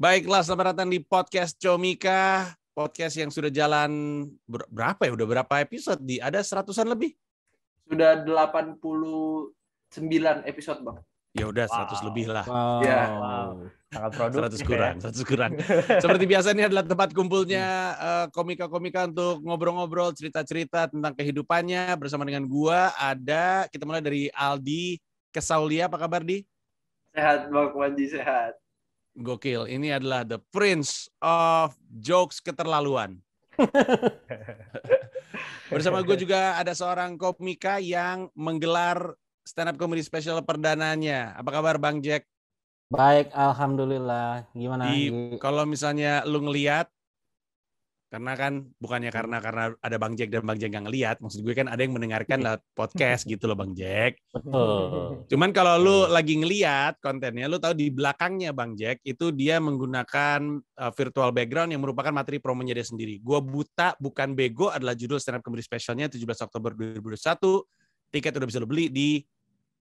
Baiklah, selamat datang di podcast Comika. Podcast yang sudah jalan berapa ya? Udah berapa episode? Ada 100-an lebih? Sudah 89 episode, Bang. Ya udah 100 lebih lah. Wow. Ya. Sangat produktif 100 kurang. Seperti biasa ini adalah tempat kumpulnya komika-komika untuk ngobrol-ngobrol, cerita-cerita tentang kehidupannya. Bersama dengan gua kita mulai dari Aldi Kesaulia. Apa kabar, Di? Sehat, Bang Wandi, sehat. Gokil. Ini adalah the prince of jokes keterlaluan. Bersama gue juga ada seorang komika yang menggelar stand up comedy special perdananya. Apa kabar, Bang Jack? Baik, alhamdulillah. Gimana? Kalau misalnya lu ngelihat, karena kan bukannya karena ada Bang Jack dan Bang Jack nggak ngelihat, maksud gue kan ada yang mendengarkan lewat podcast gitu loh, Bang Jack. Betul. Cuman kalau lu lagi ngelihat kontennya, lu tahu di belakangnya Bang Jack itu dia menggunakan virtual background yang merupakan materi promonya dia sendiri. Gua Buta Bukan Bego adalah judul stand up comedy specialnya 17 Oktober 2021. Tiket udah bisa lo beli di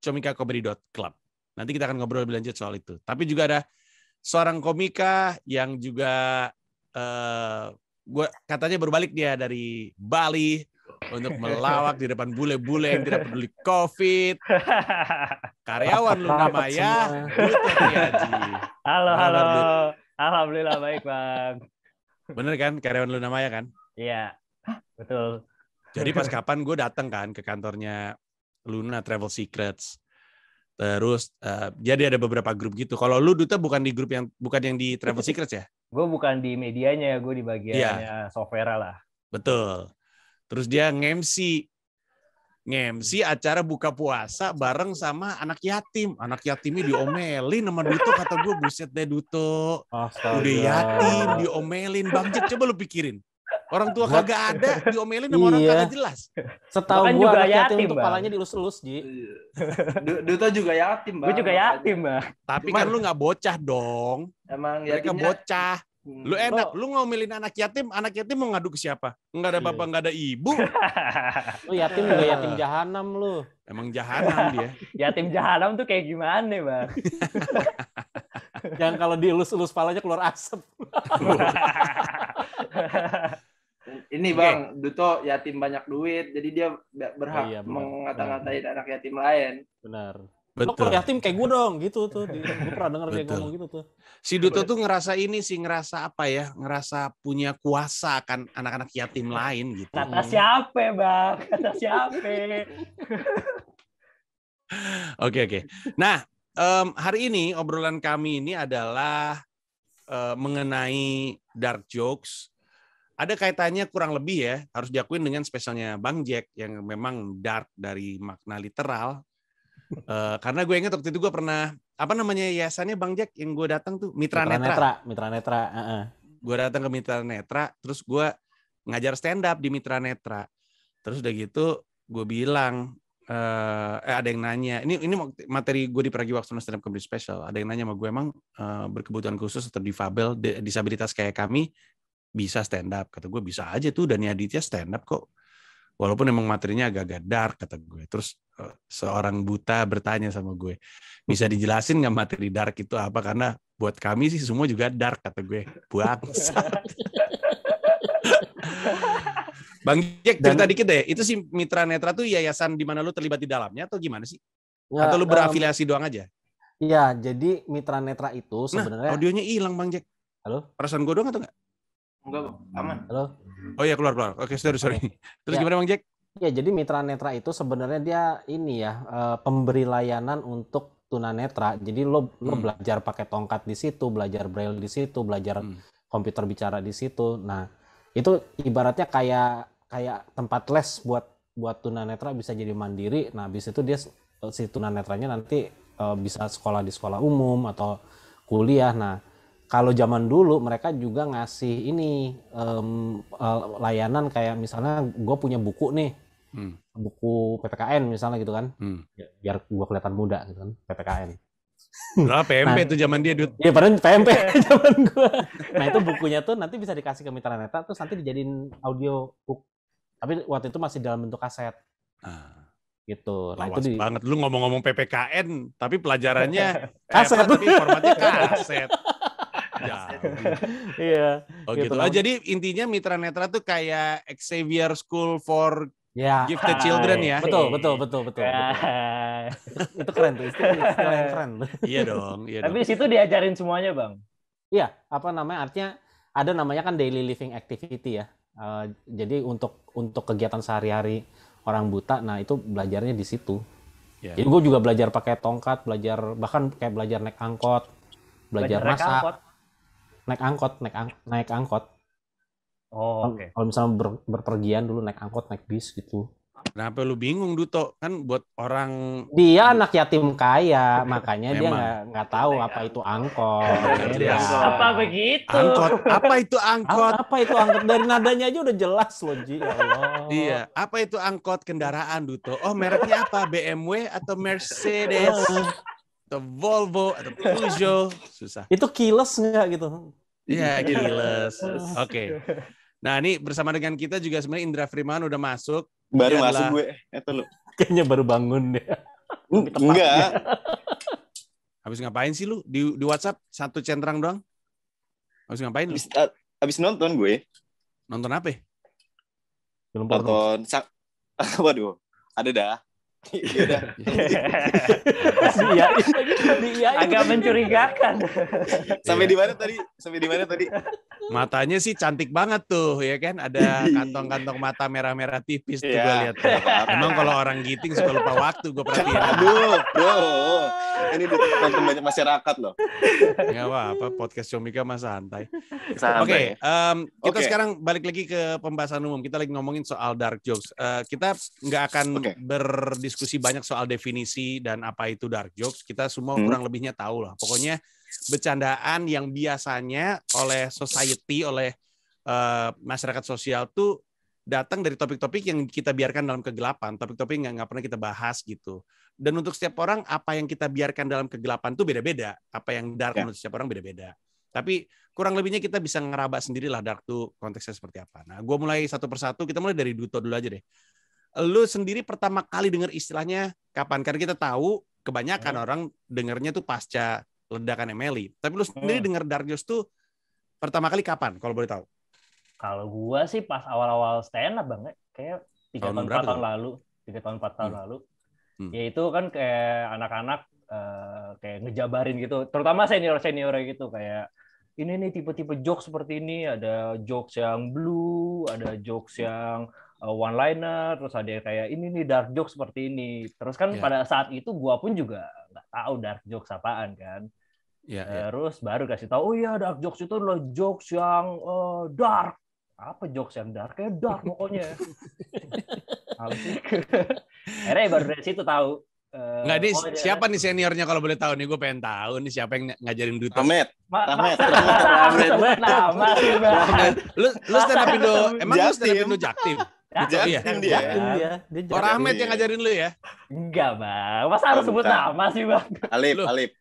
comicacomedy.club. Nanti kita akan ngobrol lebih lanjut soal itu. Tapi juga ada seorang komika yang juga gue katanya berbalik dia dari Bali untuk melawak di depan bule-bule yang tidak peduli COVID. Karyawan Luna Maya, Duto Triaji. Halo. Alhamdulillah baik, Bang. Bener kan, karyawan Luna Maya kan? Iya, betul. Jadi pas kapan gue datang kan ke kantornya Luna Travel Secrets. Terus jadi ada beberapa grup gitu. Kalau lu Duta bukan di grup bukan yang di Travel Secrets ya? Gue bukan di medianya, gue di bagiannya software lah. Betul. Terus dia nge-MC acara buka puasa bareng sama anak yatim. Anak yatimnya diomelin sama Duto, kata gue, buset deh Duto. Udah yatim diomelin. Bang Jack, coba lu pikirin. Orang tua kagak ada, diomelin sama orang kagak jelas. Setahu Kan gue juga anak yatim yatim, itu Bang. kepalanya dielus-elus, Ji. Duto juga yatim, Bang. Gue juga yatim, Bang. Tapi kan lu nggak bocah dong. Emang Mereka yatimnya bocah. Lu enak, lu ngomelin anak yatim mau ngadu ke siapa? Nggak ada bapak, nggak ada ibu. Lu yatim juga yatim jahanam lu. Emang jahanam dia. Yatim jahanam tuh kayak gimana, Bang? Yang kalau dielus-elus palanya keluar asap. Ini Bang, Duto yatim banyak duit, jadi dia berhak Iya, benar. mengata-ngatain anak yatim lain. Benar. Lu Betul. kalau yatim kayak gue dong, gitu tuh. Gue pernah denger dia Betul. ngomong gitu tuh. Si Duto tuh ngerasa apa ya? Ngerasa punya kuasa kan anak-anak yatim lain gitu. Kata siapa, Bang? Kata siapa? Oke. Nah, hari ini obrolan kami ini adalah mengenai dark jokes. Ada kaitannya kurang lebih ya, harus diakuin dengan spesialnya Bang Jack yang memang dark dari makna literal. Karena gue ingat waktu itu gue pernah, apa namanya yayasannya Bang Jack yang gue datang tuh? Mitra Netra. Gue datang ke Mitra Netra, terus gue ngajar stand up di Mitra Netra. Terus udah gitu gue bilang, ada yang nanya, ini materi gue di Pragiwaksono stand up comedy special. Ada yang nanya sama gue, emang berkebutuhan khusus atau difabel, disabilitas kayak kami bisa stand up? Kata gue bisa aja tuh, Dani Aditya stand up kok. Walaupun emang materinya agak-agak dark, kata gue. Terus seorang buta bertanya sama gue, bisa dijelasin nggak materi dark itu apa? Karena buat kami sih semua juga dark, kata gue. Bangsat. Bang Jack, cerita dikit deh. Itu si Mitra Netra tuh yayasan di mana lu terlibat di dalamnya atau gimana sih? Atau lu berafiliasi doang aja? Iya, jadi Mitra Netra itu Nah, sebenarnya. audionya hilang Bang Jack. Halo? Perasaan gue doang atau enggak? Enggak, Bang. Aman. Halo? Oh iya, keluar. Oke, sorry. Terus Ya. gimana Bang Jack? Ya, jadi Mitra Netra itu sebenarnya dia ini ya, pemberi layanan untuk tunanetra. Jadi lo belajar pakai tongkat di situ, belajar braille di situ, belajar komputer bicara di situ. Nah, itu ibaratnya kayak tempat les buat tunanetra bisa jadi mandiri. Nah, habis itu dia si tunanetranya nanti bisa sekolah di sekolah umum atau kuliah. Nah, kalau zaman dulu mereka juga ngasih ini layanan kayak misalnya gue punya buku nih, buku PPKN misalnya gitu kan, biar gue kelihatan muda gitu kan, PPKN. Lah PMP tuh zaman dia, Dut. Iya, padahal PMP zaman gue. Nah itu bukunya tuh nanti bisa dikasih ke Mitra Netra, terus nanti dijadiin audio book. Tapi waktu itu masih dalam bentuk kaset. Gitu. Nah, Lawas itu banget. Lu ngomong-ngomong PPKN, tapi pelajarannya kaset. tapi formatnya kaset. Iya. Oh gitu. Jadi intinya Mitra Netra tuh kayak Xavier School for Ya. Gifted Children ya. Betul. Itu keren tuh, istilah yang keren tuh. Iya dong. Tapi di situ diajarin semuanya, Bang. Iya, artinya ada namanya kan daily living activity ya. Jadi untuk kegiatan sehari-hari orang buta, nah itu belajarnya di situ. Yeah. Jadi gue juga belajar pakai tongkat, bahkan kayak belajar naik angkot, belajar masak, naik angkot. Oh, oke. Kalau misalnya berpergian dulu naik angkot, naik bis gitu. Kenapa lu bingung, Duto? Kan buat orang... Dia anak yatim kaya, makanya dia nggak tahu apa itu angkot. Apa begitu? Angkot. Apa itu angkot? Apa itu angkot? Dari nadanya aja udah jelas loh, Ji. Ya Allah. Iya. Apa itu angkot kendaraan, Duto? Oh, mereknya apa? BMW atau Mercedes? Atau Volvo? Atau Peugeot? Susah. Itu kiles nggak gitu? Iya, kiles. Oke. Nah, ini bersama dengan kita juga sebenarnya Indra Friman udah masuk. Baru masuk gue. Itu lu. Kayaknya baru bangun deh. Enggak. Habis ngapain sih lu? Di WhatsApp satu centrang doang? Habis ngapain lu? Habis nonton gue. Nonton apa? Film porno. Nonton waduh. Ada dah. Iya. Agak mencurigakan. Sampai di mana tadi? Matanya sih cantik banget tuh, ya kan? Ada kantong-kantong mata merah-merah tipis tuh gue lihat. Emang kalau orang giting suka lupa waktu, gue perhatiin. Aduh, bro. Ini ditonton banyak masyarakat loh. Nggak apa-apa, podcast Comika mah santai. Oke, kita sekarang balik lagi ke pembahasan umum. Kita lagi ngomongin soal dark jokes. Kita nggak akan berdiskusi banyak soal definisi dan apa itu dark jokes. Kita semua kurang lebihnya tahu lah. Pokoknya bercandaan yang biasanya oleh society, oleh masyarakat sosial tuh datang dari topik-topik yang kita biarkan dalam kegelapan, topik-topik yang nggak pernah kita bahas gitu. Dan untuk setiap orang, apa yang kita biarkan dalam kegelapan tuh beda-beda. Apa yang dark menurut setiap orang beda-beda. Tapi kurang lebihnya kita bisa ngeraba sendirilah dark tuh konteksnya seperti apa. Nah, gue mulai satu persatu. Kita mulai dari Duto dulu aja deh. Lu sendiri pertama kali dengar istilahnya kapan? Karena kita tahu kebanyakan orang dengarnya tuh pasca ledakan Emily. Tapi lu sendiri dengar dark jokes tuh pertama kali kapan? Kalau boleh tahu? Kalau gua sih pas awal-awal stand up banget, kayak 3 tahun 4 tahun lalu, 3 tahun 4 tahun lalu. Ya itu kan kayak anak-anak kayak ngejabarin gitu, terutama senior-senior gitu, kayak ini nih tipe-tipe jokes seperti ini, ada jokes yang blue, ada jokes yang one liner, terus ada kayak ini nih dark jokes seperti ini. Terus kan pada saat itu gua pun juga nggak tahu dark jokes apaan kan. Terus baru kasih tahu, oh iya dark jokes itu adalah jokes yang dark. Apa jokes yang dark? Kayak dark pokoknya. Akhirnya baru dari situ tahu. Nggak, nih siapa nih seniornya kalau boleh tahu nih? Gue pengen tahu nih siapa yang ngajarin Duto. Ahmed. Lu stand up Indo, emang lu stand up Indo Jaktim? Jaktim dia. Orang Ahmed yang ngajarin lu ya? Enggak, Bang. Masa harus sebut nama sih, Bang? Alip.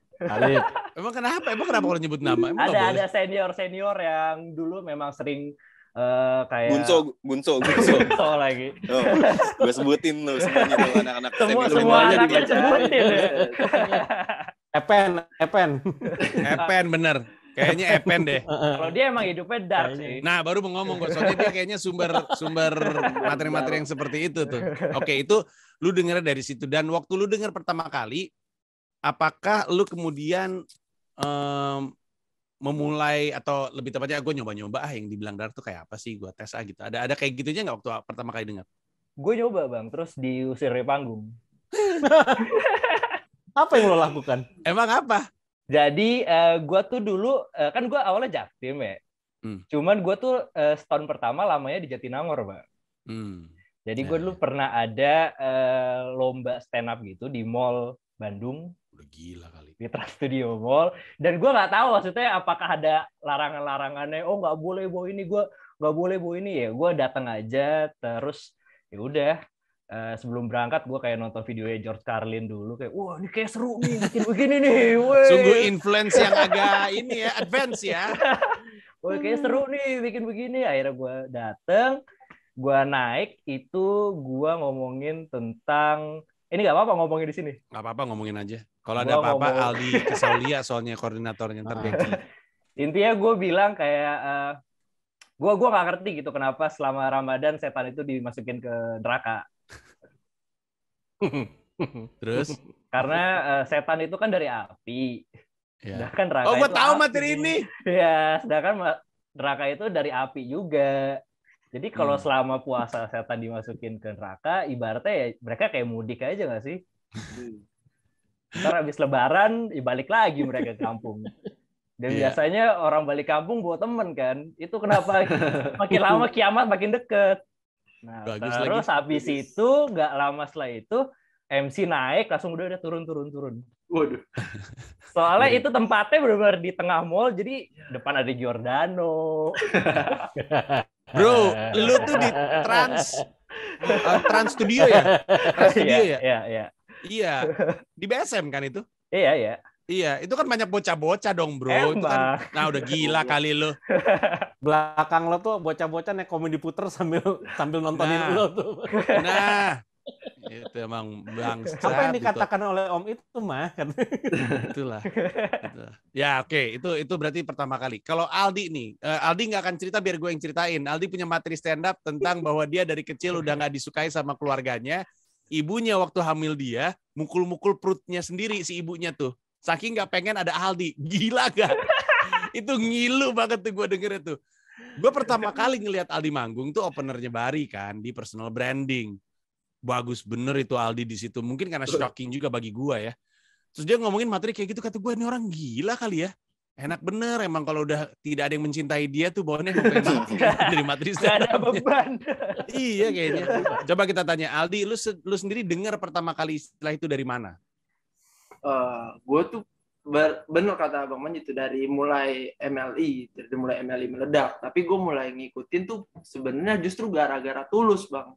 Emang kenapa kalau nyebut nama? Ada senior yang dulu memang sering kayak Gunso lagi. Gue sebutin tuh semuanya tuh anak-anak semua anaknya sebutin. Epen bener. Kayaknya Epen deh. Kalau dia emang hidupnya dark sih. Nah, baru mau ngomong gue, soalnya dia kayaknya sumber materi-materi yang seperti itu tuh. Oke, itu lu dengar dari situ. Dan waktu lu dengar pertama kali, apakah lu kemudian memulai, atau lebih tepatnya gue nyoba-nyoba yang dibilang dark tuh kayak apa sih, gue tes gitu. Ada kayak gitunya nggak waktu pertama kali dengar? Gue nyoba, Bang, terus diusir dari panggung. Apa yang lo lakukan? Emang apa? Jadi gue tuh dulu kan gue awalnya Jaktim ya. Cuman gue tuh setahun pertama lamanya di Jatinangor, Bang. Jadi gue dulu pernah ada lomba stand up gitu di Mall Bandung. Udah gila kali. Di Trans Studio Mall. Dan gue nggak tahu maksudnya apakah ada larangan-larangannya. Oh nggak boleh bawa ini, gue nggak boleh bawa ini ya. Gue datang aja terus ya udah. Sebelum berangkat gue kayak nonton videonya George Carlin dulu, kayak wah ini kayak seru nih bikin begini nih. Sungguh influence yang agak ini ya, advance ya. Wah kayak seru nih bikin begini. Akhirnya gue dateng, gue naik itu gue ngomongin tentang ini nggak apa-apa ngomongin di sini. Nggak apa-apa ngomongin aja. Kalau ada apa-apa Aldi Kesaulia soalnya koordinatornya ntar Becky. Intinya gue bilang kayak gue nggak ngerti gitu kenapa selama Ramadan setan itu dimasukin ke neraka. Terus? Karena setan itu kan dari api. Ya. Sedangkan neraka gue itu tahu api. materi ini. Ya, sedangkan neraka itu dari api juga. Jadi kalau selama puasa setan dimasukin ke neraka, ibaratnya ya mereka kayak mudik aja nggak sih? Ntar habis lebaran, balik lagi mereka ke kampung. Dan biasanya orang balik kampung bawa temen kan. Itu kenapa makin lama kiamat makin deket. Nah, Bagus terus lagi. habis itu nggak lama setelah itu MC naik langsung udah turun. Waduh. Soalnya itu tempatnya benar-benar di tengah mall, jadi depan ada Giordano. Bro, lu tuh di Trans Studio ya? Trans Studio ya? Iya. Iya. Di BSM kan itu? Iya. Iya, itu kan banyak bocah-bocah dong, bro. Itu kan, nah udah gila kali lu. Belakang lo tuh bocah-bocah naik komedi puter sambil nontonin lo tuh. Nah, itu emang bangsat. Apa yang dikatakan oleh Om itu mah kan? Itulah. Ya oke, itu berarti pertama kali. Kalau Aldi nih, Aldi nggak akan cerita biar gue yang ceritain. Aldi punya materi stand up tentang bahwa dia dari kecil udah nggak disukai sama keluarganya. Ibunya waktu hamil dia mukul-mukul perutnya sendiri si ibunya tuh. Saking nggak pengen ada Aldi. Gila gak? Itu ngilu banget tuh gue denger itu. Gue pertama kali ngelihat Aldi manggung tuh openernya Bari kan di personal branding. Bagus bener itu Aldi di situ. Mungkin karena shocking juga bagi gue ya. Terus dia ngomongin materi kayak gitu, kata gue ini orang gila kali ya. Enak bener emang kalau udah tidak ada yang mencintai dia tuh bawaannya dari materi. Gak ada beban. Iya kayaknya. Coba kita tanya Aldi, lu sendiri dengar pertama kali istilah itu dari mana? Gue tuh bener kata Bang Man itu dari mulai MLI meledak. Tapi gue mulai ngikutin tuh sebenarnya justru gara-gara Tulus, Bang.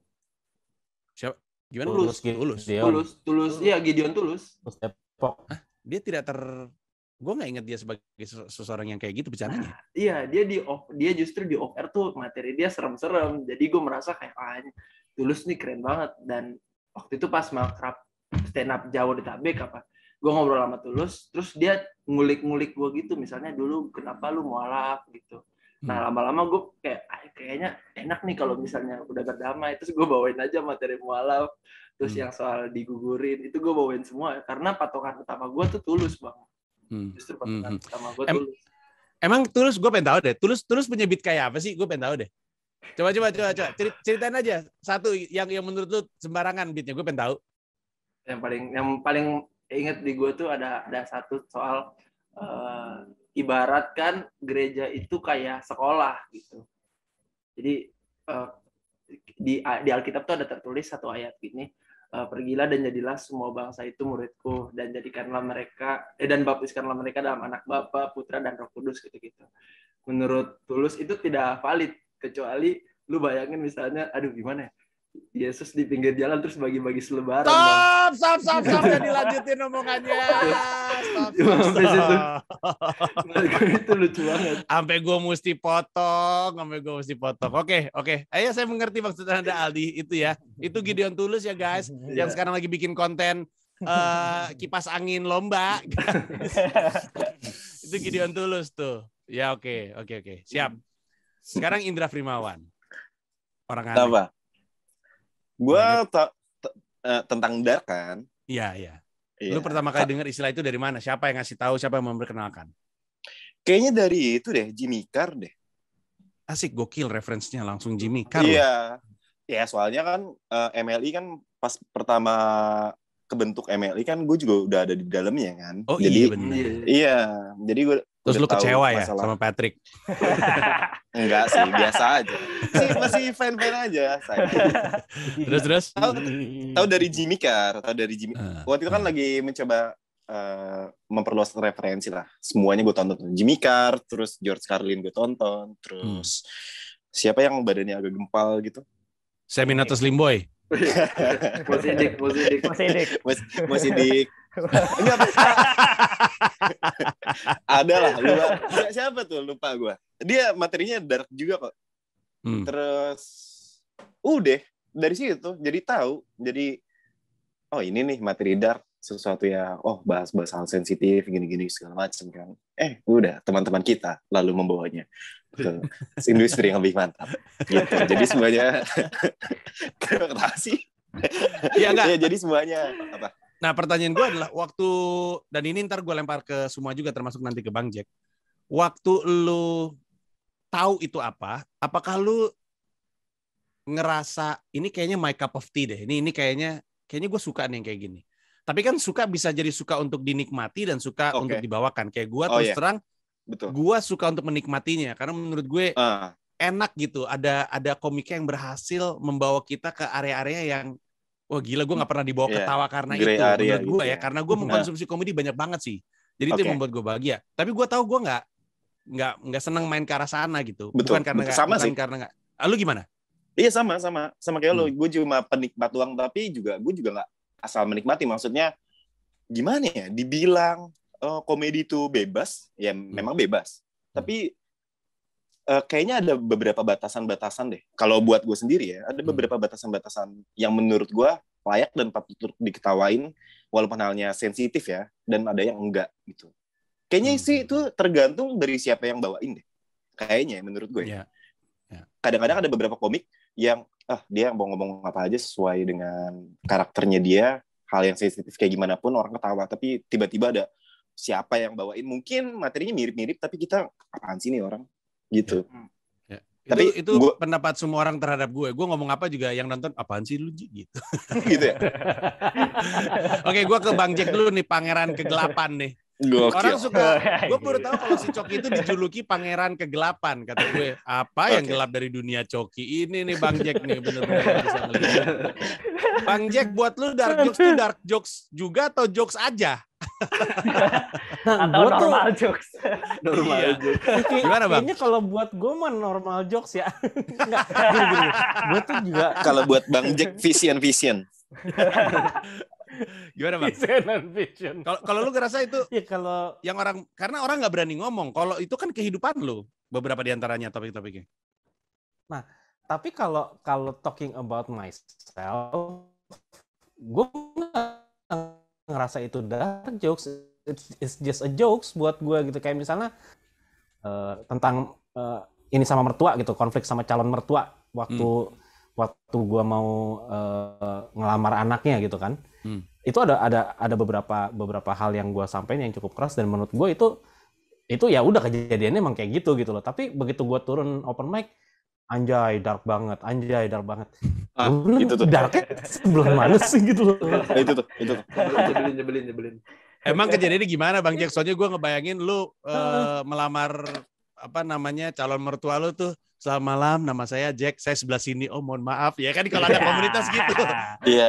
Siapa? Gimana? Tulus. Iya, Gideon Tulus. Hah? Dia tidak gue nggak ingat dia sebagai seseorang yang kayak gitu bercandanya. Iya, dia justru di off air tuh materi dia serem-serem. Jadi gue merasa kayak Tulus nih keren banget. Dan waktu itu pas makrab stand up jauh di Tabek gue ngobrol sama Tulus, terus dia ngulik-ngulik gue gitu, misalnya dulu kenapa lu mualaf gitu. Nah lama-lama gue kayaknya enak nih kalau misalnya udah berdamai, terus gue bawain aja materi mualaf, terus yang soal digugurin itu gue bawain semua, karena patokan utama gue tuh Tulus, Bang. Justru patokan utama gue Tulus. Emang Tulus gue pengen tahu deh, Tulus punya beat kayak apa sih? Gue pengen tahu deh. Coba ceritain aja satu yang menurut lu sembarangan beatnya, gue pengen tahu. Yang paling ingat di gue tuh ada satu soal ibaratkan gereja itu kayak sekolah gitu. Jadi di Alkitab tuh ada tertulis satu ayat gini, pergilah dan jadilah semua bangsa itu muridku dan jadikanlah mereka dan baptiskanlah mereka dalam anak Bapa, Putra dan Roh Kudus gitu. Menurut Tulus itu tidak valid kecuali lu bayangin misalnya, gimana ya? Yesus di pinggir jalan terus bagi-bagi selebaran. Stop, jangan dilanjutin omongannya. Stop. Itu lucu banget. Sampai gue mesti potong. Oke. Ayo saya mengerti maksud Anda Aldi itu ya. Itu Gideon Tulus ya guys. Yang sekarang lagi bikin konten kipas angin lomba. Itu Gideon Tulus tuh. Ya oke. Siap. Sekarang Indra Frimawan. Orang aneh. Apa? Gue tentang dark kan? Iya. Lu pertama kali dengar istilah itu dari mana? Siapa yang ngasih tahu? Siapa yang memperkenalkan? Kayaknya dari itu deh, Jimmy Carr deh. Asik, gokil referensinya langsung Jimmy Carr. Iya. Ya soalnya kan MLI kan pas pertama kebentuk MLI kan gue juga udah ada di dalamnya kan. Oh jadi, iya benar. Iya, jadi gue terus lu kecewa ya sama Patrick? Enggak sih, biasa aja. Masih fan-fan aja saya. Terus tahu dari Jimmy Carr, waktu itu kan lagi mencoba memperluas referensi lah. Semuanya gue tonton. Jimmy Carr, terus George Carlin gue tonton, terus siapa yang badannya agak gempal gitu? Seminato Slim Boy. Masih dik. Ini apa? Ada lah, lupa. Siapa tuh? Lupa gue. Dia materinya dark juga kok. Terus udah dari situ jadi tahu. Jadi ini nih materi dark. sesuatu ya, bahas-bahas hal sensitif gini-gini segala macam kan. Udah teman-teman kita lalu membawanya ke industri yang lebih mantap gitu. Jadi semuanya terima kasih. Ya enggak. Ya, jadi semuanya apa? Nah, pertanyaan gue adalah waktu, dan ini ntar gue lempar ke semua juga termasuk nanti ke Bang Jack. Waktu lu tahu itu apa, apakah lu ngerasa ini kayaknya my cup of tea deh. Ini kayaknya gue suka nih yang kayak gini. Tapi kan suka bisa jadi suka untuk dinikmati dan suka untuk dibawakan. Kayak gue terus terang, gue suka untuk menikmatinya karena menurut gue enak gitu. Ada komika yang berhasil membawa kita ke area-area yang wah gila, gue nggak pernah dibawa ketawa karena itu menurut gue ya. Karena gue mengkonsumsi komedi banyak banget sih. Jadi itu yang membuat gue bahagia. Tapi gue tahu gue nggak senang main ke arah sana gitu. Bukan karena nggak. Lu gimana? Iya sama kayak lo. Gue cuma penikmat doang, tapi gue juga nggak asal menikmati. Maksudnya gimana ya? Dibilang komedi itu bebas, ya memang bebas. Tapi kayaknya ada beberapa batasan-batasan deh. Kalau buat gue sendiri ya, ada beberapa batasan-batasan yang menurut gue layak dan patut diketawain, walaupun halnya sensitif ya, dan ada yang enggak gitu. Kayaknya sih itu tergantung dari siapa yang bawain deh. Kayaknya menurut gue. Yeah. Kadang-kadang ada beberapa komik yang dia mau ngomong apa aja sesuai dengan karakternya dia, hal yang sensitif kayak gimana pun orang ketawa, tapi tiba-tiba ada siapa yang bawain, mungkin materinya mirip-mirip, tapi kita apaan sih nih orang? Gitu. Ya. Tapi itu pendapat semua orang terhadap gue. Gue ngomong apa juga yang nonton apaan sih lu gitu. Gitu ya. Oke, gue ke Bang Jack dulu nih, pangeran kegelapan nih. Gokil. Orang suka, gue baru tahu kalau si Coki itu dijuluki pangeran kegelapan. Kata gue, apa yang gelap dari dunia Coki ini nih Bang Jack nih, bener-bener bisa ngelihat. Bang Jack, buat lu dark jokes tuh dark jokes juga atau jokes aja? Atau normal jokes. Normal jokes. Gimana Bang? Kayaknya kalau buat gue mah normal jokes ya. Gini. Gue tuh juga. Kalau buat Bang Jack vision. Gimana Bang? Vision. Kalau lu ngerasa itu ya kalau yang orang, karena orang nggak berani ngomong. Kalau itu kan kehidupan lu, beberapa diantaranya topik-topiknya. Nah, tapi kalau talking about myself, gue ngerasa itu dark jokes. It's just a jokes buat gue gitu. Kayak misalnya tentang ini sama mertua gitu, konflik sama calon mertua waktu gue mau ngelamar anaknya gitu kan. Itu ada beberapa hal yang gue sampaikan yang cukup keras, dan menurut gue itu ya udah kejadiannya emang kayak gitu gitu loh. Tapi begitu gue turun open mic, anjay dark banget. Itu tuh darknya sebelah mana sih gitu loh. Itu tuh. Nyebelin. Emang kejadiannya gimana Bang Jack? Soalnya gue ngebayangin lu melamar calon mertua lu tuh, selamat malam, nama saya Jack, saya sebelah sini. Oh mohon maaf ya kan, kalau ada komunitas gitu. Iya.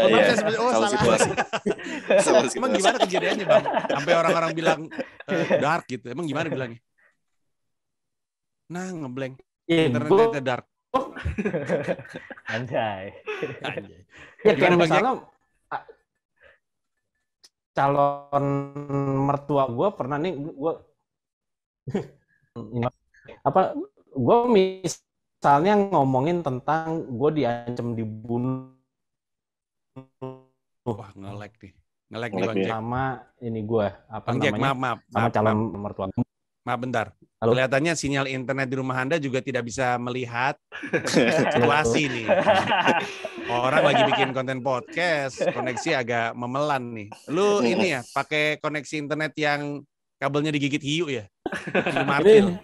Salah situasi. Emang gimana kejadiannya Bang? Sampai orang-orang bilang dark gitu. Emang gimana bilangnya? Nah ngeblank. Internetnya dark. Anjay. Ya kayak misalnya calon mertua gue pernah nih, gue misalnya ngomongin tentang gue diancam dibunuh. Wah nge-lag nih Bang Jack. Sama ini gue Bang Jack, maaf. Sama calon mertua. Maaf bentar. Halo? Kelihatannya sinyal internet di rumah Anda juga tidak bisa melihat situasi nih. Orang lagi bikin konten podcast, koneksi agak memelan nih. Lu ini ya, pakai koneksi internet yang kabelnya digigit hiu ya? Martil.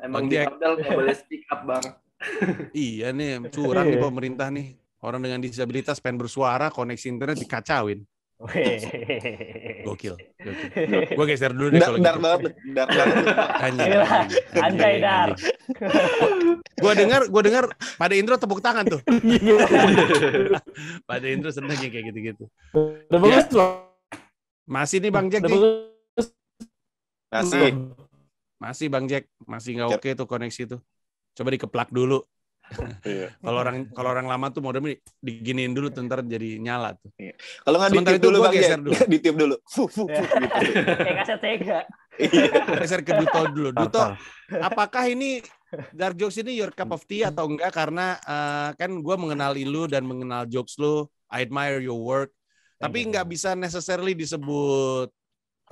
Emang di Abdal nggak boleh speak up Bang. Iya nih, curang nih pemerintah nih. Orang dengan disabilitas pengen bersuara, koneksi internet dikacauin. Gokil. Gue geser dulu deh kalau gitu. Dar. Anjay dar. Gue dengar pada intro tepuk tangan tuh. Pada intro seneng ya kayak gitu-gitu. Ya. Masih nih Bang Jack nih. Masih Bang Jack, masih nggak oke tuh koneksi tuh. Coba dikeplak dulu. Kalau orang lama tuh modemnya diginiin dulu, ntar jadi nyala tuh. Kalau nggak ditiup dulu Bang Jack, ditiup dulu. Kayak kaset Sega. Geser ke Duto dulu. Duto, apakah ini dark jokes ini your cup of tea atau enggak? Karena kan gue mengenali lu dan mengenal jokes lu I admire your work. Tapi nggak bisa necessarily disebut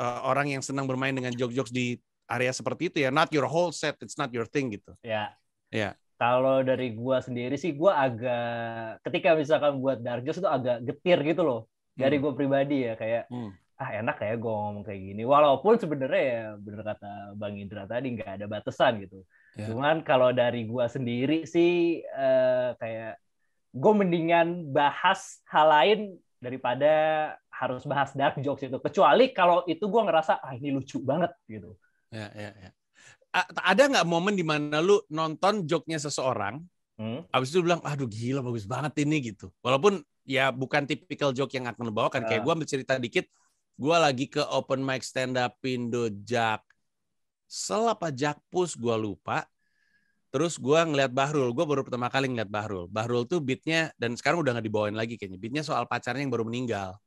orang yang senang bermain dengan jokes-jokes di area seperti itu ya. Not your whole set, it's not your thing gitu. Ya. Ya. Kalau dari gua sendiri sih, gua agak ketika misalkan buat dark jokes itu agak getir gitu loh. Dari gua pribadi ya, kayak enak ya gue ngomong kayak gini. Walaupun sebenarnya ya bener kata Bang Indra tadi nggak ada batasan gitu. Yeah. Cuman kalau dari gue sendiri sih kayak gue mendingan bahas hal lain daripada harus bahas dark jokes itu. Kecuali kalau itu gue ngerasa ini lucu banget gitu. Ya. Ada nggak momen di mana lu nonton joke-nya seseorang, abis itu bilang, aduh gila bagus banget ini gitu. Walaupun ya bukan tipikal joke yang akan lu bawakan. Kayak gue ambil cerita dikit. Gue lagi ke open mic stand up Indo Jaksel apa Jakpus, gue lupa. Terus gue ngeliat Bahrul, gue baru pertama kali ngeliat Bahrul. Bahrul tuh beatnya, dan sekarang udah gak dibawain lagi kayaknya. Beatnya soal pacarnya yang baru meninggal.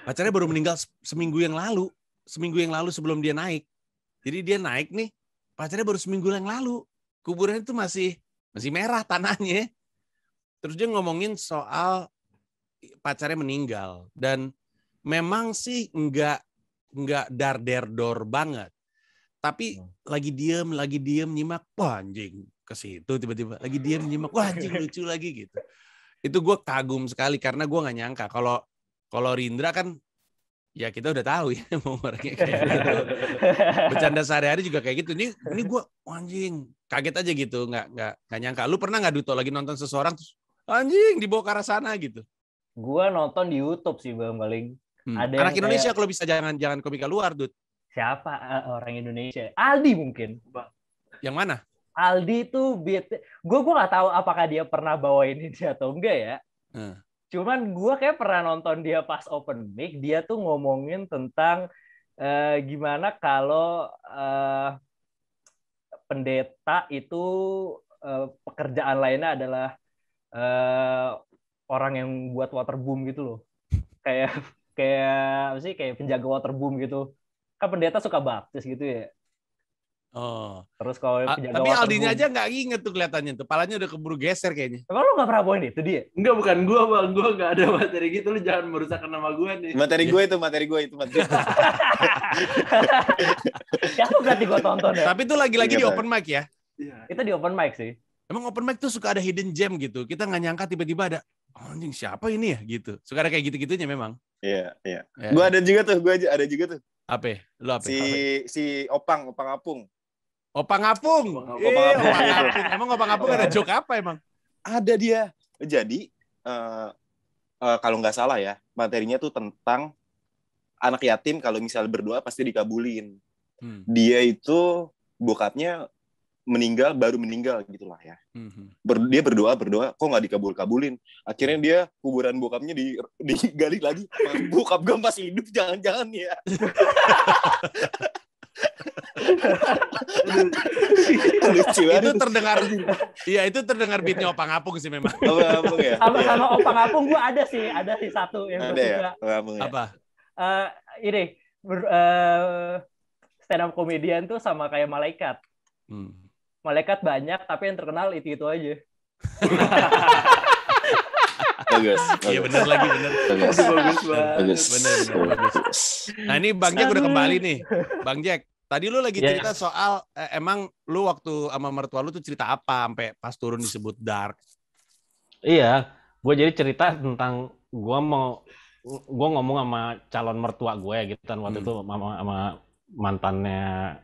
Pacarnya baru meninggal seminggu yang lalu sebelum dia naik. Jadi dia naik nih, pacarnya baru seminggu yang lalu. Kuburannya tuh masih merah tanahnya. Terus dia ngomongin soal pacarnya meninggal, dan memang sih enggak dar-der-dor banget, tapi lagi diem nyimak, wah anjing ke situ tiba-tiba lagi diem nyimak, wah anjing lucu lagi gitu. Itu gue kagum sekali karena gue nggak nyangka kalau Rindra kan ya kita udah tahu ya mau orangnya kayak gitu, bercanda sehari-hari juga kayak gitu. Ini gue anjing kaget aja gitu, nggak nyangka. Lu pernah nggak Duto lagi nonton seseorang terus anjing dibawa ke arah sana gitu? Gua nonton di YouTube sih Bang paling. Ada anak Indonesia kalau bisa jangan komika luar, Dut. Siapa orang Indonesia? Aldi mungkin. Yang mana? Aldi tuh gue nggak tahu apakah dia pernah bawain ini atau enggak ya. Cuman gue kayak pernah nonton dia pas open mic, dia tuh ngomongin tentang gimana kalau pendeta itu pekerjaan lainnya adalah orang yang buat waterboom gitu loh. Kayak apa sih, kayak penjaga waterboom gitu. Kan pendeta suka baptis gitu ya. Oh. Terus kalau penjaga tapi Aldinya aja nggak inget tuh kelihatannya tuh. Palanya udah keburu geser kayaknya. Emang lu nggak pernah bawain itu dia? Enggak, bukan gua Bang. Gua nggak ada materi gitu. Lu jangan merusakkan nama gua nih. Materi gue itu. Ya aku ganti gua tonton ya. Tapi itu lagi-lagi di open mic ya? Iya. Itu di open mic sih. Emang open mic tuh suka ada hidden gem gitu. Kita nggak nyangka tiba-tiba ada, anjing siapa ini ya gitu. Suka ada kayak gitu-gitunya memang. Iya. Gue ada juga tuh. Apa? Lu apa? Si Opang Apung. Opang Apung. Emang Opang Apung ada joke apa emang? Ada dia. Jadi kalau nggak salah ya, materinya tuh tentang anak yatim kalau misal berdoa pasti dikabulin. Dia itu bokapnya baru meninggal gitulah ya. Dia berdoa kok nggak dikabulin. Akhirnya dia kuburan bokapnya digali lagi. Bokap gue masih hidup, jangan ya. Lucu itu terdengar. Iya, itu terdengar beatnya Opang Apung sih memang. Opang ya. Sama Opang Apung gue ada sih satu yang gue suka. Ya? Apa? Ini stand up komedian tuh sama kayak malaikat. Malaikat banyak, tapi yang terkenal itu aja. Bagus. Iya benar lagi. Bagus banget. Benar. Nah ini Bang Jack udah kembali nih. Bang Jack, tadi lu lagi cerita soal emang lu waktu sama mertua lu tuh cerita apa sampai pas turun disebut dark? Iya, gue jadi cerita tentang gue ngomong sama calon mertua gue gitu kan waktu itu sama mantannya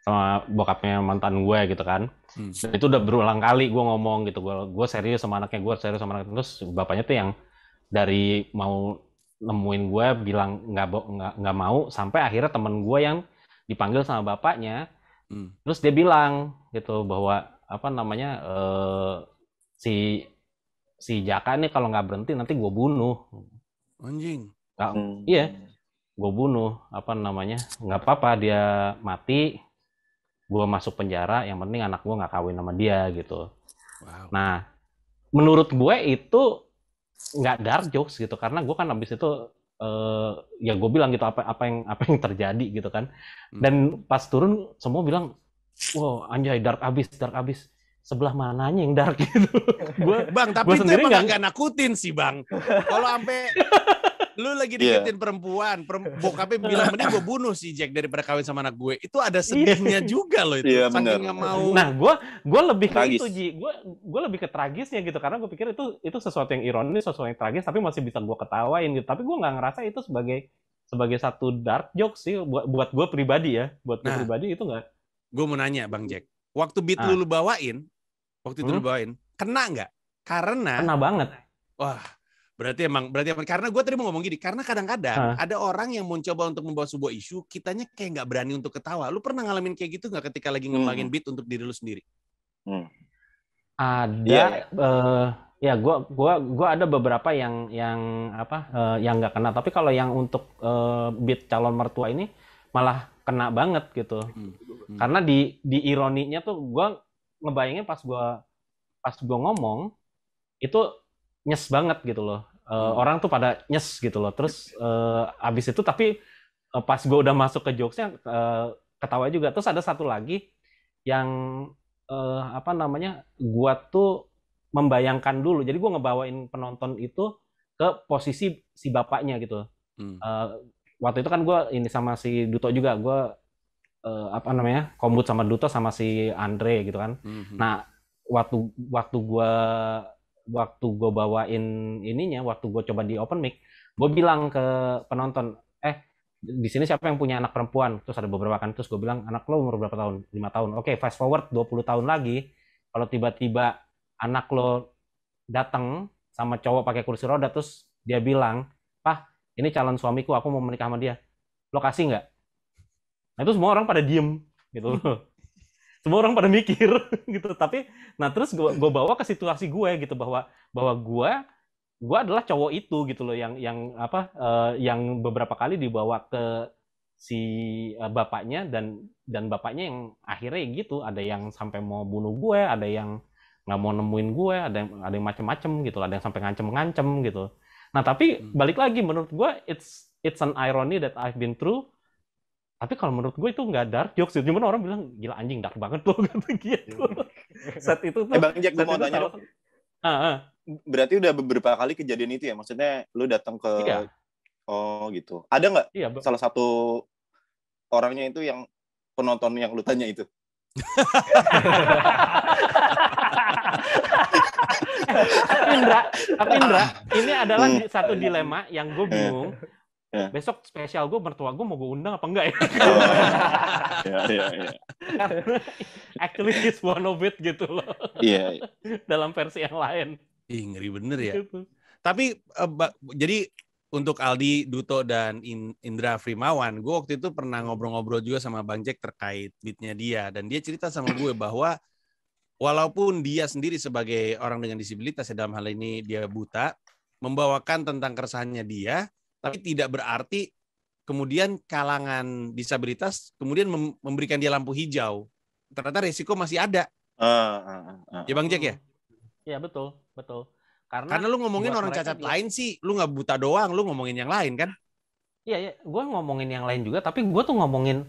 sama bokapnya mantan gue gitu kan. Dan itu udah berulang kali gue ngomong gitu, gue serius sama anaknya, terus bapaknya tuh yang dari mau nemuin gue bilang nggak mau, sampai akhirnya temen gue yang dipanggil sama bapaknya, terus dia bilang gitu bahwa si Jaka nih kalau nggak berhenti nanti gue bunuh. Anjing. Iya, gue bunuh nggak apa-apa dia mati. Gue masuk penjara, yang penting anak gue nggak kawin sama dia gitu. Wow. Nah, menurut gue itu nggak dark jokes gitu, karena gue kan abis itu ya gue bilang gitu apa yang terjadi gitu kan. Dan pas turun semua bilang, wow anjay dark abis. sebelah mananya yang dark gitu. Bang, tapi itu emang nggak nakutin sih Bang. Kalau sampai lu lagi deketin perempuan, bokapnya bilang mending gue bunuh si Jack daripada kawin sama anak gue. Itu ada sedihnya juga loh itu. Saking nggak mau. Nah, gue lebih ke itu Ji. Gue lebih ke tragisnya gitu karena gue pikir itu sesuatu yang ironis, sesuatu yang tragis tapi masih bisa gue ketawain gitu. Tapi gue nggak ngerasa itu sebagai satu dark joke sih buat gue pribadi ya. Buat gue pribadi itu nggak. Gue mau nanya Bang Jack, waktu beat lu bawain, kena nggak? Kena banget. Wah. Berarti emang karena gue tadi mau ngomong gini, karena kadang-kadang ada orang yang mau coba untuk membawa sebuah isu, kitanya kayak nggak berani untuk ketawa. Lu pernah ngalamin kayak gitu nggak ketika lagi ngembangin beat untuk diri lu sendiri? Ada, ya gue ada beberapa yang nggak kena. Tapi kalau yang untuk beat calon mertua ini malah kena banget gitu. Karena di ironinya tuh gue ngebayangin pas gue ngomong itu nyes banget gitu loh. Orang tuh pada nyes gitu loh. Terus abis itu tapi pas gue udah masuk ke jokesnya ketawa juga. Terus ada satu lagi yang gue tuh membayangkan dulu. Jadi gue ngebawain penonton itu ke posisi si bapaknya gitu. Waktu itu kan gue ini sama si Duto juga. Gue kombut sama Duto sama si Andre gitu kan. Nah waktu gue bawain ininya, waktu gue coba di open mic, gue bilang ke penonton, di sini siapa yang punya anak perempuan? Terus ada beberapa kan, terus gue bilang, anak lo umur berapa tahun? 5 tahun. Oke, fast forward 20 tahun lagi, kalau tiba-tiba anak lo datang sama cowok pakai kursi roda, terus dia bilang, "Pah, ini calon suamiku, aku mau menikah sama dia. Lo kasih nggak?" Nah itu semua orang pada diem, gitu loh. Semua orang pada mikir gitu. Tapi nah terus gue bawa ke situasi gue gitu bahwa gue adalah cowok itu gitu loh yang beberapa kali dibawa ke si bapaknya dan bapaknya yang akhirnya gitu, ada yang sampai mau bunuh gue, ada yang nggak mau nemuin gue, ada yang macem-macem gitu, ada yang sampai ngancem gitu. Nah tapi balik lagi menurut gue it's an irony that I've been through. Tapi kalau menurut gue itu nggak dark jokes, cuman orang bilang gila anjing dark banget loh gitu. Set itu tuh. Bang Jack, gue mau tanya dong. Berarti udah beberapa kali kejadian itu ya? Maksudnya lu datang ke oh gitu. Ada nggak salah satu orangnya itu yang penonton yang lu tanya itu? Tapi Indra, ini adalah satu dilema yang gue bingung. Besok spesial gue, mertua gue mau gue undang apa enggak ya? Iya. Actually it's one of it gitu loh. Iya. Dalam versi yang lain. Ih, ngeri bener ya. Gitu. Tapi jadi untuk Aldi, Duto, dan Indra Frimawan, gue waktu itu pernah ngobrol-ngobrol juga sama Bang Jack terkait beatnya dia. Dan dia cerita sama gue bahwa walaupun dia sendiri sebagai orang dengan disabilitas, ya dalam hal ini dia buta, membawakan tentang keresahannya dia, tapi tidak berarti kemudian kalangan disabilitas kemudian memberikan dia lampu hijau. Ternyata resiko masih ada. Ya Bang Jack ya? Iya betul. Karena lu ngomongin orang cacat lain sih, lu nggak buta doang, lu ngomongin yang lain kan? Iya, gue ngomongin yang lain juga, tapi gue tuh ngomongin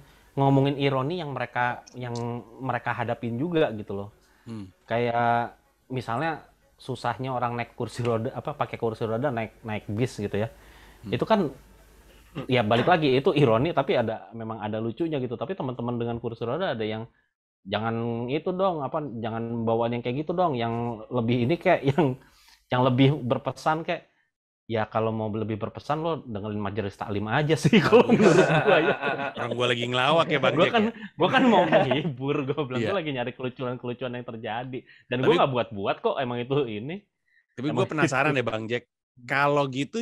ironi yang mereka hadapin juga gitu loh. Kayak misalnya susahnya orang naik kursi roda, pakai kursi roda naik bis gitu ya. Itu kan ya balik lagi itu ironi tapi memang ada lucunya gitu. Tapi teman-teman dengan kursi roda ada yang jangan itu dong, jangan bawaan yang kayak gitu dong, yang lebih ini kayak yang lebih berpesan kayak ya kalau mau lebih berpesan lo dengerin majelis taklim aja sih kalau menurut gue ya. Orang gue lagi ngelawak ya Bang Jack. Gue kan mau menghibur, gue bilang gue lagi nyari kelucuan yang terjadi dan gue nggak buat kok emang itu ini. Tapi gue penasaran deh Bang Jack, kalau gitu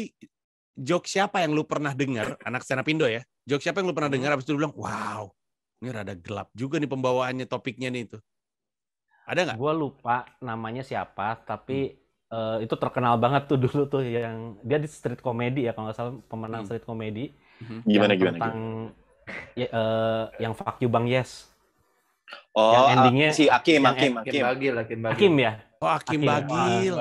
joke siapa yang lu pernah dengar, anak stand up Indo ya, joke siapa yang lu pernah dengar habis itu lu bilang, wow, ini rada gelap juga nih pembawaannya, topiknya nih itu. Ada nggak? Gue lupa namanya siapa, tapi itu terkenal banget tuh dulu tuh yang dia di street comedy ya kalau nggak salah, pemenang street comedy. Gimana? Yang Fuck You Bang Yes. Oh, yang endingnya si Hakim ya. Oh, Hakim Bagil.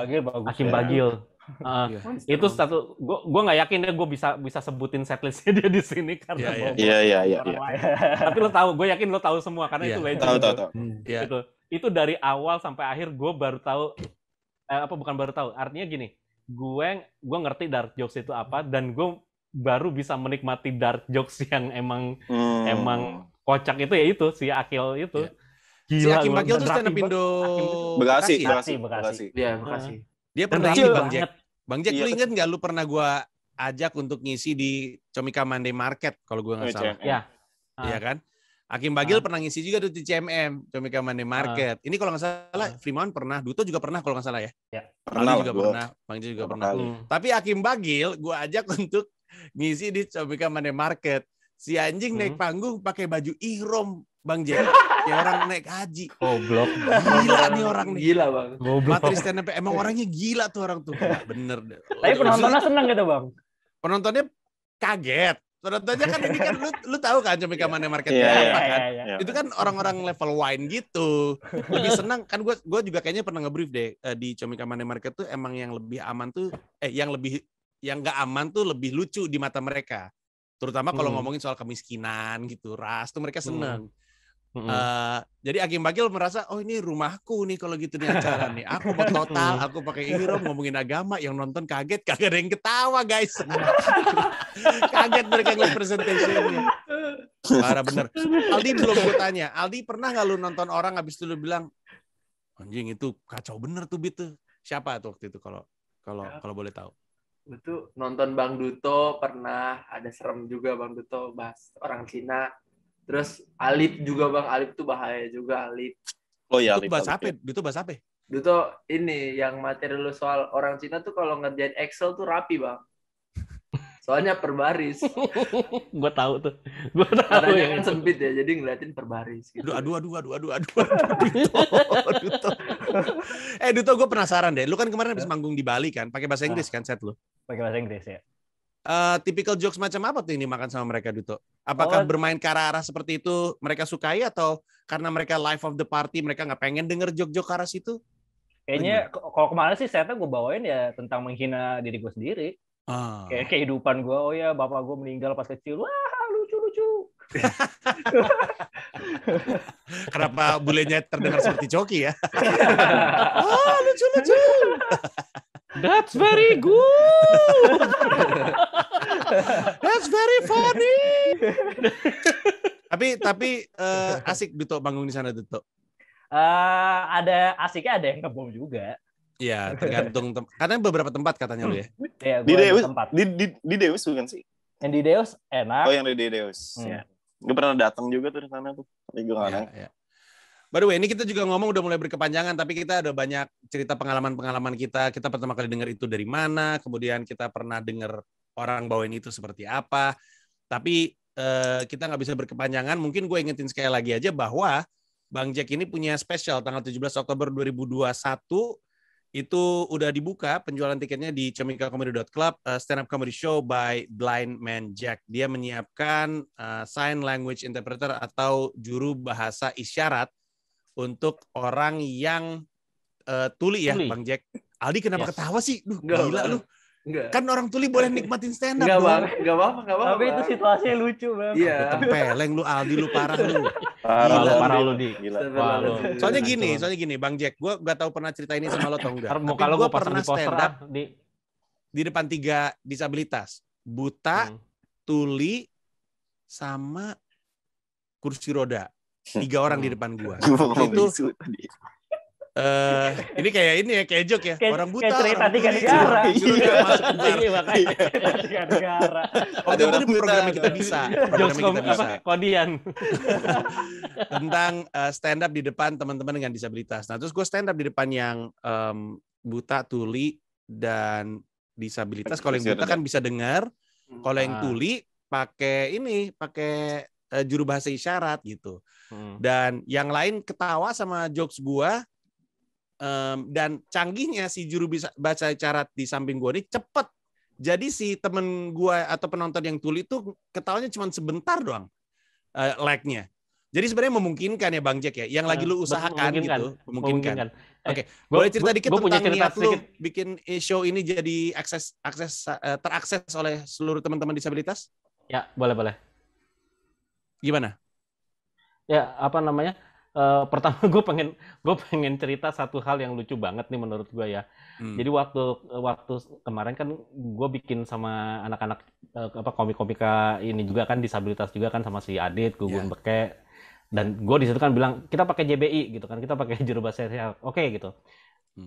Itu satu, gue nggak yakin deh gue bisa sebutin setlistnya dia di sini karena iya. Tapi lo tahu, gue yakin lo tahu semua karena itu legend. Tahu. Gitu. itu dari awal sampai akhir gue baru tahu bukan baru tahu, artinya gini, gue ngerti dark jokes itu apa, dan gue baru bisa menikmati dark jokes yang emang kocak itu ya itu si Akil itu. Gila, si Akim Bagil tuh stand up Indo Bekasi. Iya, Bekasi. Dia pernah ngisi Bang Jack, lu inget nggak lu pernah gue ajak untuk ngisi di Comika Monday Market kalau gue nggak salah. Iya kan? Akim Bagil pernah ngisi juga tuh di CMM, Comika Monday Market. Ini kalau nggak salah Freeman pernah, Duto juga pernah kalau nggak salah ya. Pernah juga pernah, Bang Jack juga pernah. Tapi Akim Bagil gue ajak untuk ngisi di Comika Monday Market. Si anjing naik panggung pakai baju ihrom, Bang Jack. Kayak orang naik haji. Goblok. Gila nih orang nih. Gila, Bang. Materi stand up emang orangnya gila tuh orang tuh. Gila, bener. Tapi penontonnya seneng gitu, Bang. Penontonnya kaget. Penontonnya kan ini kan lu tahu kan Comika Monday Market Iya. Itu kan orang-orang level wine gitu. Lebih senang kan gue juga kayaknya pernah nge-brief deh di Comika Monday Market tuh emang yang lebih aman tuh yang nggak aman tuh lebih lucu di mata mereka. Terutama kalau ngomongin soal kemiskinan gitu, ras tuh mereka seneng. Jadi Akim Bagil merasa, oh ini rumahku nih kalau gitu nih acara nih. Aku mau total, aku pakai ihrom ngomongin agama, yang nonton kaget, kagak ada yang ketawa guys. Kaget mereka ngeliat presentation-nya. Parah bener. Aldi belum gue tanya, Aldi pernah nggak lu nonton orang habis itu lu bilang, anjing itu kacau bener tuh Bit tuh. Siapa tuh waktu itu kalau boleh tahu? Itu nonton Bang Duto pernah, ada serem juga Bang Duto bahas orang Cina. Terus Alip juga Bang, Alip tuh bahaya juga Alip. Oh iya, Duto bahas apa? Duto ini yang materi lu soal orang Cina tuh kalau ngerjain Excel tuh rapi Bang. Soalnya per baris. Gue tahu tuh. Gue tahu Matanya kan sempit ya, jadi ngeliatin per baris gitu. Aduh. Duto. Duto, gue penasaran deh. Lu kan kemarin habis manggung di Bali kan, pakai bahasa Inggris kan set lu? Pakai bahasa Inggris ya. Typical jokes macam apa tuh ini makan sama mereka Duto? Apakah bermain ke arah seperti itu mereka sukai, atau karena mereka life of the party mereka nggak pengen denger jok-jok ke arah situ? Kayaknya kalau kemarin sih setnya gue bawain ya tentang menghina diri gue sendiri. Kayak kehidupan gue, oh ya bapak gue meninggal pas kecil, wah lucu. Kenapa bulenya terdengar seperti Coki ya? Lucu. That's very good. That's very funny. Tapi asik Duto manggung di sana Duto. Ada asiknya, ada yang ngebom juga. Iya, tergantung karena beberapa tempat katanya lu ya. Di Deus bukan sih? Yang di Deus enak. Oh, yang di Deus. Ya. Gue pernah datang juga tuh di sana tuh. Tapi gue nggak nang. By the way, ini kita juga ngomong udah mulai berkepanjangan, tapi kita ada banyak cerita pengalaman kita. Kita pertama kali dengar itu dari mana, kemudian kita pernah dengar orang bawain itu seperti apa. Tapi kita nggak bisa berkepanjangan. Mungkin gue ingetin sekali lagi aja bahwa Bang Jack ini punya spesial tanggal 17 Oktober 2021. Itu udah dibuka penjualan tiketnya di comikacomedy.club, stand up comedy show by Blind Man Jack. Dia menyiapkan sign language interpreter atau juru bahasa isyarat untuk orang yang tuli ya, Bang Jack. Aldi kenapa ketawa sih? Gila lu. Enggak. Kan orang tuli boleh nikmatin stand up. Enggak apa-apa. Tapi itu situasinya lucu banget. Iya. Tempeleng lu Aldi, lu parah lu. Parah lu di. Gila. Soalnya gini, Bang Jack, gue gak tahu pernah cerita ini sama lo atau enggak. Tapi gue pernah stand up di depan 3 disabilitas, buta, tuli, sama kursi roda. 3 orang di depan gue. Itu ini kayak joke ya. Orang buta, cerita orang tiga tuli, negara. Iya, makanya tiga negara. Waktu itu program kita bisa. Kodian. Tentang stand up di depan teman-teman dengan disabilitas. Nah, terus gue stand up di depan yang buta, tuli, dan disabilitas. Kalau yang buta kan bisa dengar. Kalau yang tuli pakai juru bahasa isyarat gitu. Dan yang lain ketawa sama jokes gue. Dan canggihnya si juru bahasa isyarat di samping gue ini cepet. Jadi si temen gue atau penonton yang tuli itu ketawanya cuma sebentar doang lag-nya. Jadi sebenarnya memungkinkan ya Bang Jack ya, yang lagi lu usahakan gitu, memungkinkan. Oke, boleh cerita dikit tentang niat lu bikin show ini jadi terakses oleh seluruh teman-teman disabilitas? Ya, boleh. Gimana? Ya, apa namanya? pertama gue pengen cerita satu hal yang lucu banget nih menurut gue ya. Jadi waktu kemarin kan gue bikin sama anak-anak komika ini juga kan, disabilitas juga kan, sama si Adit, Gugun Beke, dan gue di situ kan bilang kita pakai JBI gitu kan, kita pakai juru bahasa isyarat, oke gitu.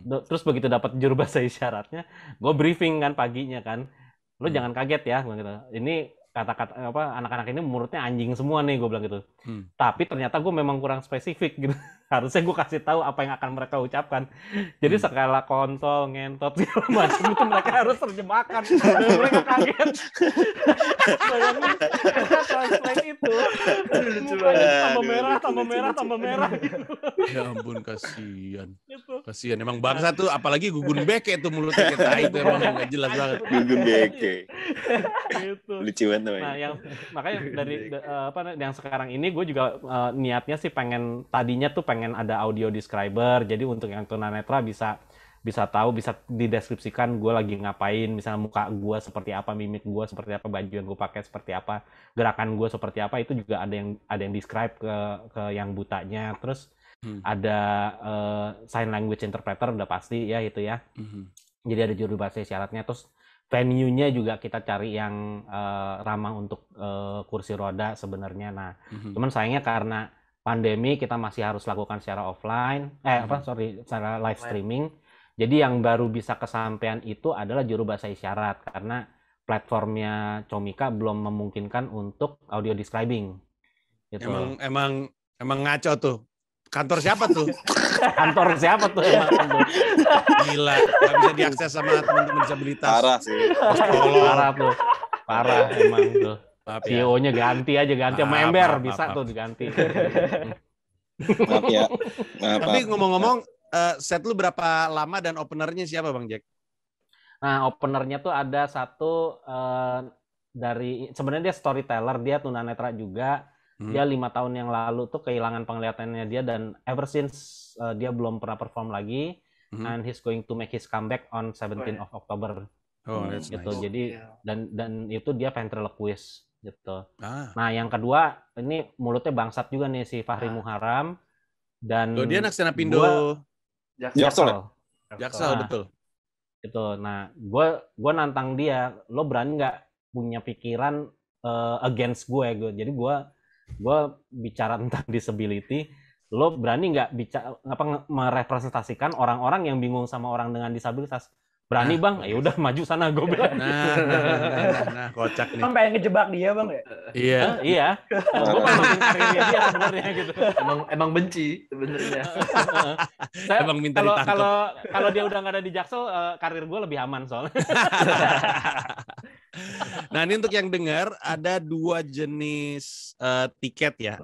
Terus begitu dapat juru bahasa isyaratnya, gue briefing kan paginya kan, lo jangan kaget ya, gitu. Ini kata-kata anak-anak ini menurutnya anjing semua nih, gue bilang gitu. Tapi ternyata gue memang kurang spesifik gitu. Harusnya gue kasih tahu apa yang akan mereka ucapkan. Jadi skala kontol, ngentot, segala macam itu mereka harus terjemahkan. Dan mereka kaget. Bayangin, mereka translate itu. Mukanya tambah merah gitu. Ya ampun, kasihan. Kasihan. Emang bangsa tuh, apalagi Gugun Beke tuh mulutnya kayak tai itu, emang nggak jelas banget. Gugun Beke. Gitu. Lucu banget namanya. Nah, makanya dari yang sekarang ini gue juga niatnya sih tadinya tuh pengen ada audio describer, jadi untuk yang tunanetra bisa tahu, bisa dideskripsikan gue lagi ngapain, misalnya muka gue seperti apa, mimik gue seperti apa, baju yang gue pakai seperti apa, gerakan gue seperti apa, itu juga ada yang describe ke yang butanya. Terus ada sign language interpreter, udah pasti ya itu ya. Jadi ada juru bahasa isyaratnya. Terus venue-nya juga kita cari yang ramah untuk kursi roda sebenarnya. Nah, cuman sayangnya karena pandemi kita masih harus lakukan secara offline, secara live streaming. Jadi yang baru bisa kesampaian itu adalah juru bahasa isyarat, karena platformnya Comika belum memungkinkan untuk audio describing. Gitu. Emang ngaco tuh. Kantor siapa tuh? Kantor siapa tuh emang? Gila, nggak bisa diakses sama teman-teman disabilitas. Parah sih. Parah emang tuh. CEO-nya ganti sama ember, bisa tuh diganti. Maaf ya. Tapi ngomong-ngomong, set lu berapa lama dan openernya siapa Bang Jack? Nah, openernya tuh ada satu sebenarnya dia storyteller, dia tunanetra juga. Dia 5 tahun yang lalu tuh kehilangan penglihatannya dia, dan ever since dia belum pernah perform lagi, and he's going to make his comeback on 17th of October. That's gitu. nice. Jadi dan itu dia ventriloquist gitu. Nah, yang kedua ini mulutnya bangsat juga nih, si Fahri Muharam, dan dia anak stand up Indo Jaksel. Jaksel, betul. Itu. Nah, gue nantang dia, lo berani nggak punya pikiran against gue? Jadi gue bicara tentang disability, lo berani nggak merepresentasikan orang-orang yang bingung sama orang dengan disabilitas? Berani Bang? Ya udah maju sana, gue bilang. Nah, kocak nih. Kan pengen ngejebak dia Bang ya? Iya. Gue pengen karirnya dia sebenarnya gitu. Emang benci sebenarnya. Emang minta ditangkap. Kalau dia udah nggak ada di Jaksel, karir gue lebih aman soalnya. Nah, ini untuk yang dengar, ada 2 jenis tiket ya.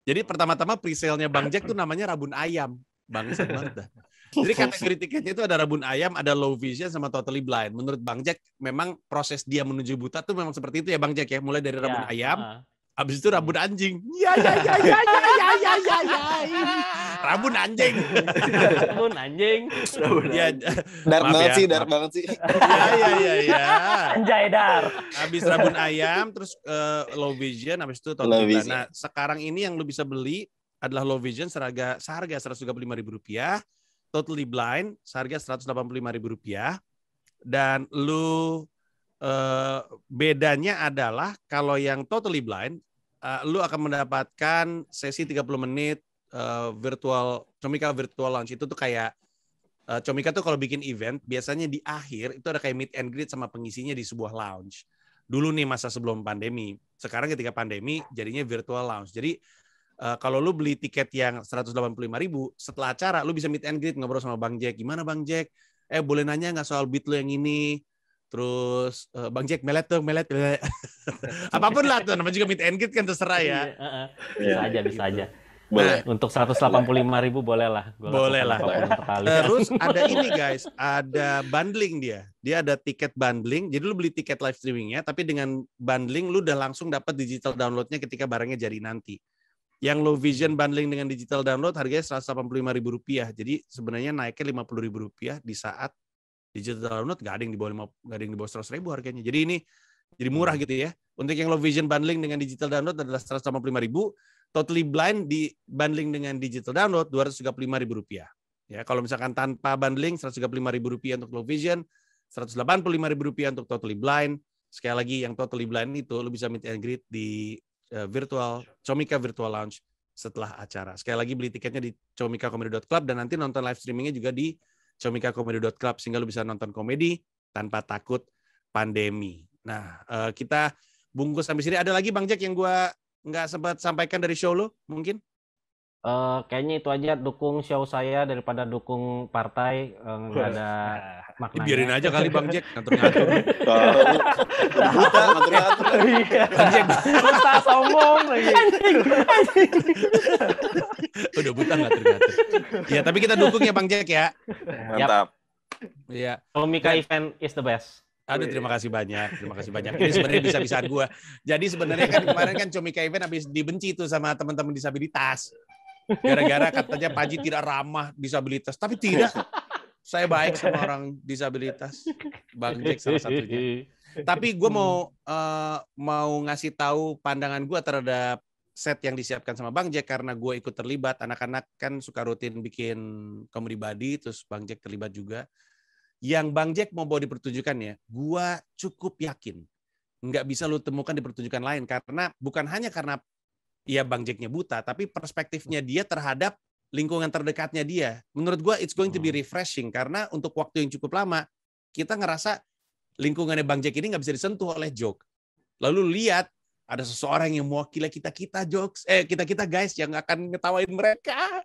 Jadi pertama-tama presale-nya Bang Jack tuh namanya Rabun Ayam. Bangsat banget dah. Jadi kategori tiketnya itu ada Rabun Ayam, ada Low Vision, sama Totally Blind. Menurut Bang Jack, memang proses dia menuju buta tuh memang seperti itu ya Bang Jack ya. Mulai dari Rabun Ayam, habis itu Rabun Anjing. Ya. Rabun Anjing. Rabun Anjing. Dark banget sih. Iya. Anjay dar. Habis Rabun Ayam, terus Low Vision, habis itu Totally Blind. Nah, sekarang ini yang lu bisa beli adalah Low Vision seharga Rp135.000, Totally Blind seharga Rp185.000. Dan lu bedanya adalah kalau yang Totally Blind, lu akan mendapatkan sesi 30 menit Comika Virtual Lounge. Itu tuh kayak Comika tuh kalau bikin event biasanya di akhir itu ada kayak meet and greet sama pengisinya di sebuah lounge. Dulu nih masa sebelum pandemi. Sekarang ketika pandemi jadinya virtual lounge. Jadi kalau lu beli tiket yang Rp185.000, setelah acara lu bisa meet and greet, ngobrol sama Bang Jack. Gimana Bang Jack? Boleh nanya nggak soal beat lu yang ini? Terus Bang Jack melet. Apapun lah tuh, namanya juga meet and greet kan, terserah ya. Bisa aja. Boleh. Untuk 185.000 boleh lah. Boleh lah. Terus ada ini guys, ada bundling dia. Dia ada tiket bundling. Jadi lu beli tiket live streamingnya, tapi dengan bundling lu udah langsung dapat digital downloadnya ketika barangnya jadi nanti. Yang Low Vision bundling dengan digital download harganya Rp185.000. Jadi sebenarnya naiknya Rp50.000 di saat digital download nggak ada yang di bawah Rp100.000 harganya. Jadi ini jadi murah gitu ya. Untuk yang Low Vision bundling dengan digital download adalah Rp185.000. Totally Blind dibundling dengan digital download Rp235.000. Ya, kalau misalkan tanpa bundling Rp135.000 untuk low vision, Rp185.000 untuk Totally Blind. Sekali lagi yang Totally Blind itu lu bisa meet and greet di Comika Virtual Lounge setelah acara. Sekali lagi beli tiketnya di comikacomedy.club dan nanti nonton live streamingnya juga di comikacomedy.club sehingga lu bisa nonton komedi tanpa takut pandemi. Nah, kita bungkus sampai sini. Ada lagi Bang Jack yang gua nggak sempat sampaikan dari show lu mungkin? Kayaknya itu aja, dukung show saya daripada dukung partai, nggak ada maknanya. Biarin aja kali Bang Jack ngatur-ngatur. Buta ngatur-ngatur. Bang Jack Buta sombong lagi. udah buta ngatur-ngatur. Ya, tapi kita dukung ya Bang Jack ya. Mantap. Iya. Comika event is the best. Aduh, terima kasih banyak. Ini sebenarnya bisa-bisaan gue. Jadi sebenarnya kan kemarin kan Comika Event habis dibenci tuh sama teman-teman disabilitas. Gara-gara katanya Pak Haji tidak ramah disabilitas. Tapi tidak. Saya baik sama orang disabilitas. Bang Jack salah satunya. Tapi gue mau ngasih tahu pandangan gue terhadap set yang disiapkan sama Bang Jack karena gue ikut terlibat. Anak-anak kan suka rutin bikin comedy buddy, terus Bang Jack terlibat juga. Yang Bang Jack mau bawa di pertunjukan ya, gua cukup yakin nggak bisa lu temukan di pertunjukan lain karena bukan hanya karena ya Bang Jacknya buta, tapi perspektifnya dia terhadap lingkungan terdekatnya dia. Menurut gua it's going to be refreshing karena untuk waktu yang cukup lama kita ngerasa lingkungannya Bang Jack ini nggak bisa disentuh oleh joke. Lalu lihat ada seseorang yang mewakili kita guys yang akan ngetawain mereka.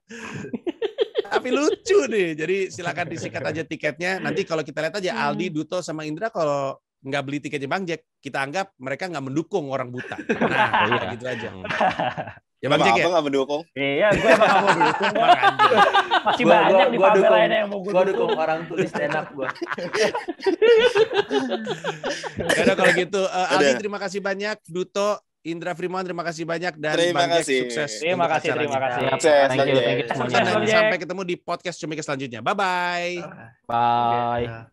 Tapi lucu nih, jadi silakan disikat aja tiketnya. Nanti kalau kita lihat aja Aldi, Duto, sama Indra kalau nggak beli tiketnya Bang Jack, kita anggap mereka nggak mendukung orang buta. Nah, gitu aja. Ya Bang Jack ya? Nggak mendukung. Iya, gue emang nggak mau dukung. Masih banyak di pabel lainnya yang mau gue dukung. Gue dukung orang tulis stand up gue. Karena kalau gitu, Aldi terima kasih banyak, Duto, Indra Frimawan terima kasih banyak dan Bang Jack sukses. Terima kasih. Thank you semuanya. Sampai ketemu di podcast Comika selanjutnya. Bye. Bye.